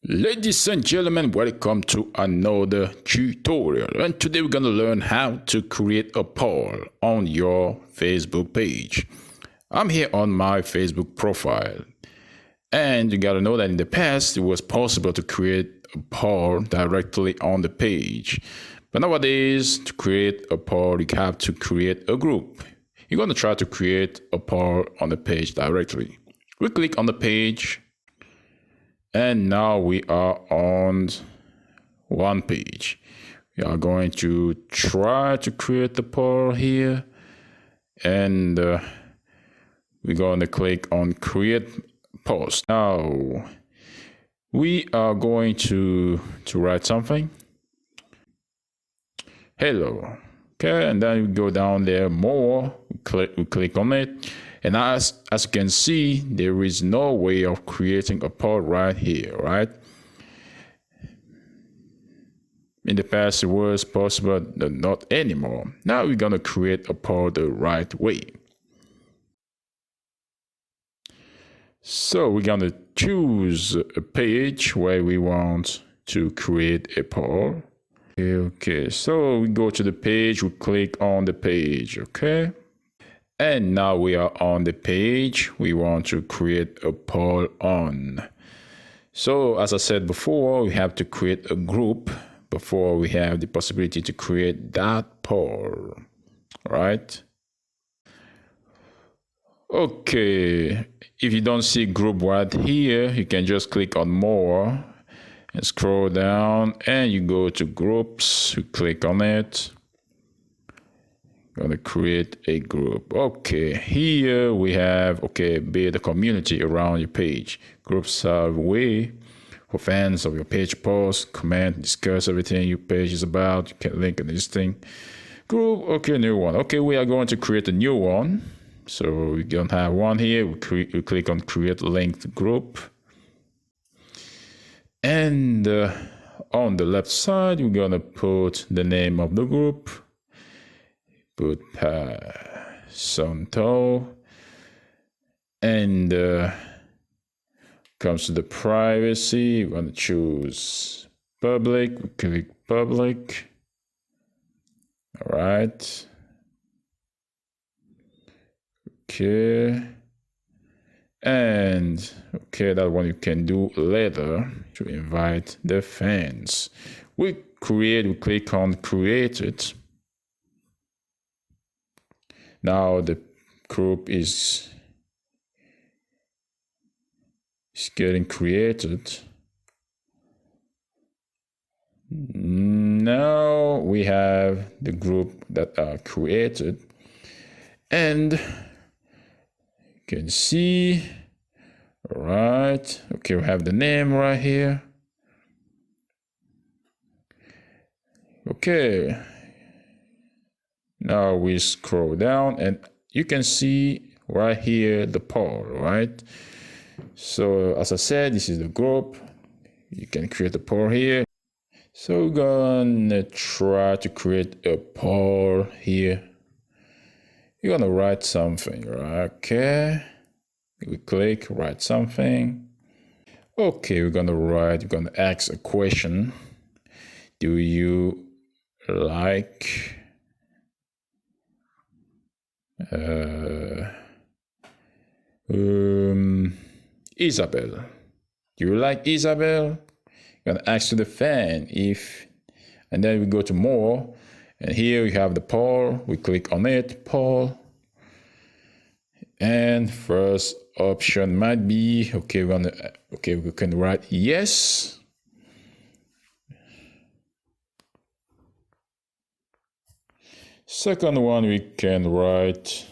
Ladies and gentlemen, welcome to another tutorial, and today we're going to learn how to create a poll on your Facebook page. I'm here on my Facebook profile, and you got to know that in the past it was possible to create a poll directly on the page, but nowadays to create a poll you have to create a group. You're going to try to create a poll on the page directly. We click on the page. And now we are on one page. We are going to try to create the poll here. And we're going to click on create post. Now we are going to write something. Hello. Okay, and then we go down there more. We click on it. And as you can see, there is no way of creating a poll right here, right? In the past, it was possible, but not anymore. Now we're going to create a poll the right way. So we're going to choose a page where we want to create a poll. Okay, so we go to the page, we click on the page, okay? And now we are on the page we want to create a poll on. So as I said before, we have to create a group before we have the possibility to create that poll, right? Okay, if you don't see group right here, you can just click on more and scroll down and you go to groups, you click on it. Gonna create a group. Okay, here we have build a community around your page. Groups are a way for fans of your page post, comment, discuss everything your page is about. You can link this thing. Group, okay, new one. Okay, we are going to create a new one. So we're gonna have one here. We click on create linked group. And on the left side, we're gonna put the name of the group. Put Santo, and comes to the privacy, we're going to choose public, we click public, all right, okay, and okay, that one you can do later to invite the fans. We click on create it. Now the group is getting created. Now we have the group that are created, and you can see, all right, okay, we have the name right here. Okay. Now we scroll down and you can see right here the poll, right? So as I said, this is the group. You can create a poll here. So we're gonna try to create a poll here. You're gonna write something, right? Okay. We click write something. Okay, we're gonna ask a question. Do you like Isabel? Do you like Isabel? You're gonna ask to the fan if, and then we go to more, and here we have the poll. We click on it, poll, and first option might be we can write yes. Second one, we can write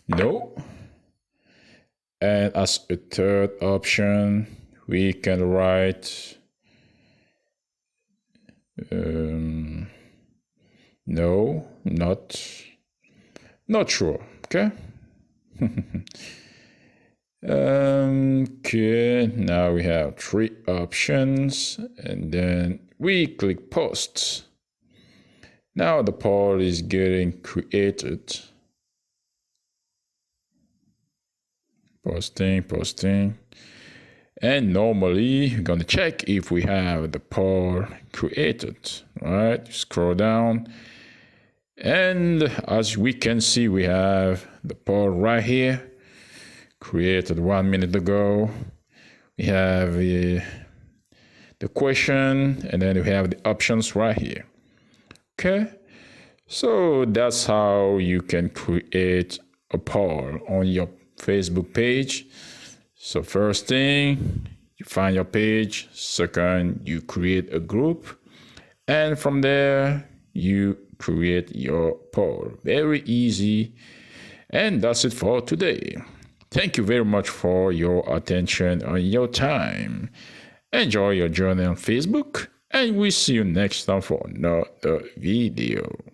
no. And as a third option, we can write no, not sure, okay? Okay, now we have three options, and then we click post. Now the poll is getting created. Posting. And normally we're going to check if we have the poll created. All right, scroll down. And as we can see, we have the poll right here, created 1 minute ago. We have the question, and then we have the options right here. Okay, so that's how you can create a poll on your Facebook page. So first thing, you find your page. Second, you create a group. And from there, you create your poll. Very easy. And that's it for today. Thank you very much for your attention and your time. Enjoy your journey on Facebook. And we'll see you next time for another video.